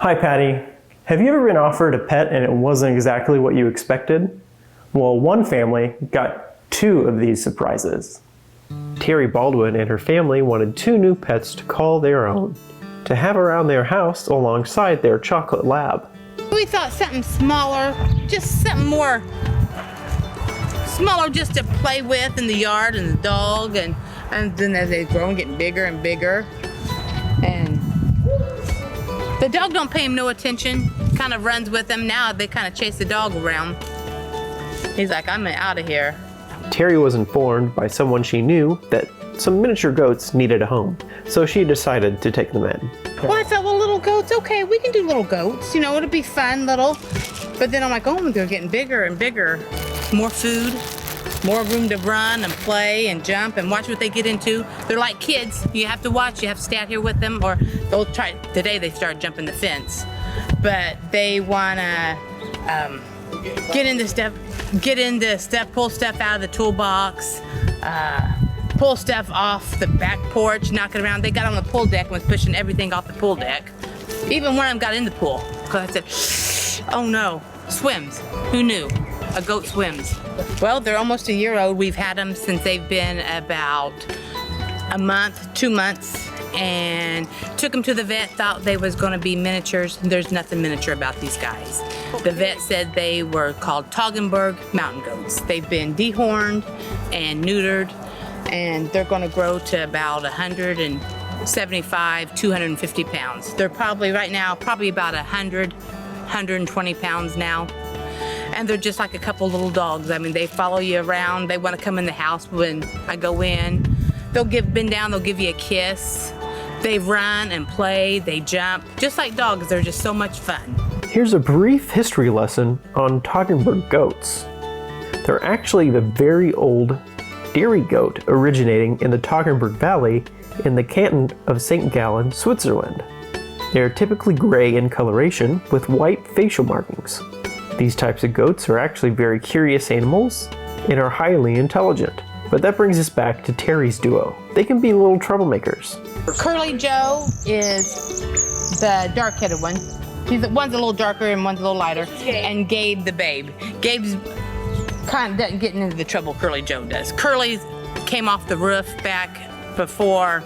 Hi Patty, have you ever been offered a pet and it wasn't exactly what you expected? Well, one family got 2 of these surprises. Terry Baldwin and her family wanted 2 new pets to call their own, to have around their house alongside their chocolate lab. We thought something smaller, just something more smaller just to play with in the yard and the dog, and then as they grow and getting bigger and bigger. And the dog don't pay him no attention, kind of runs with him. Now they kind of chase the dog around. He's like, I'm out of here. Terry was informed by someone she knew that some miniature goats needed a home, so she decided to take them in. Well, I thought, well, little goats, okay, we can do little goats. You know, it'll be fun, little. But then I'm like, oh, they're getting bigger and bigger. More food, more room to run and play and jump and watch what they get into. They're like kids. You have to watch. You have to stay out here with them, or they'll try. Today they start jumping the fence, but they wanna get into stuff, pull stuff out of the toolbox, pull stuff off the back porch, knock it around. They got on the pool deck and was pushing everything off the pool deck. Even one of them got in the pool because I said, oh no, swims. Who knew? A goat swims. Well, they're almost a year old. We've had them since they've been about a month, 2 months, and took them to the vet, thought they was gonna be miniatures. There's nothing miniature about these guys. The vet said they were called Toggenburg mountain goats. They've been dehorned and neutered, and they're gonna grow to about 175, 250 pounds. They're probably right now, about 100, 120 pounds now. And they're just like a couple little dogs. I mean, they follow you around. They want to come in the house when I go in. They'll bend down, they'll give you a kiss. They run and play, they jump. Just like dogs, they're just so much fun. Here's a brief history lesson on Toggenburg goats. They're actually the very old dairy goat originating in the Toggenburg Valley in the canton of St. Gallen, Switzerland. They are typically gray in coloration with white facial markings. These types of goats are actually very curious animals and are highly intelligent. But that brings us back to Terry's duo. They can be little troublemakers. Curly Joe is the dark-headed one. One's a little darker and one's a little lighter. And Gabe the babe. Gabe's kind of doesn't get into the trouble Curly Joe does. Curly came off the roof back before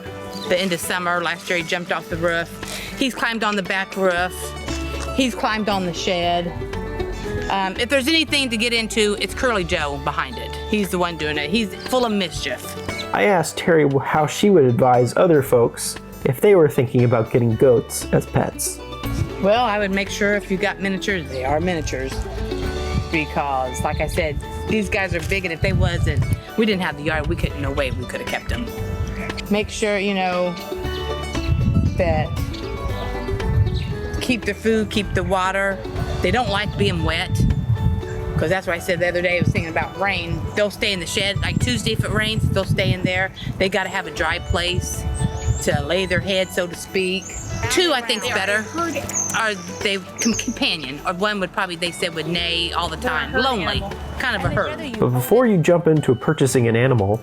the end of summer. Last year he jumped off the roof. He's climbed on the back roof. He's climbed on the shed. If there's anything to get into, it's Curly Joe behind it. He's the one doing it. He's full of mischief. I asked Terry how she would advise other folks if they were thinking about getting goats as pets. Well, I would make sure if you got miniatures, they are miniatures. Because, like I said, these guys are big, and if they wasn't, we didn't have the yard, no way we could have kept them. Make sure, you know, that keep the food, keep the water. They don't like being wet, because that's what I said the other day. I was thinking about rain. They'll stay in the shed. Like Tuesday, if it rains, they'll stay in there. They got to have a dry place to lay their head, so to speak. 2, I think, is better. Are they companion? Or one would probably, they said, would neigh all the time. Lonely, kind of a herd. But before you jump into purchasing an animal,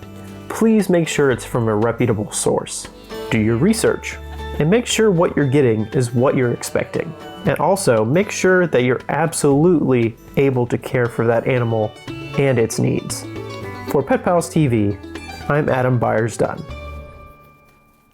please make sure it's from a reputable source. Do your research, and make sure what you're getting is what you're expecting. And also, make sure that you're absolutely able to care for that animal and its needs. For Pet Pals TV, I'm Adam Byers-Dunn.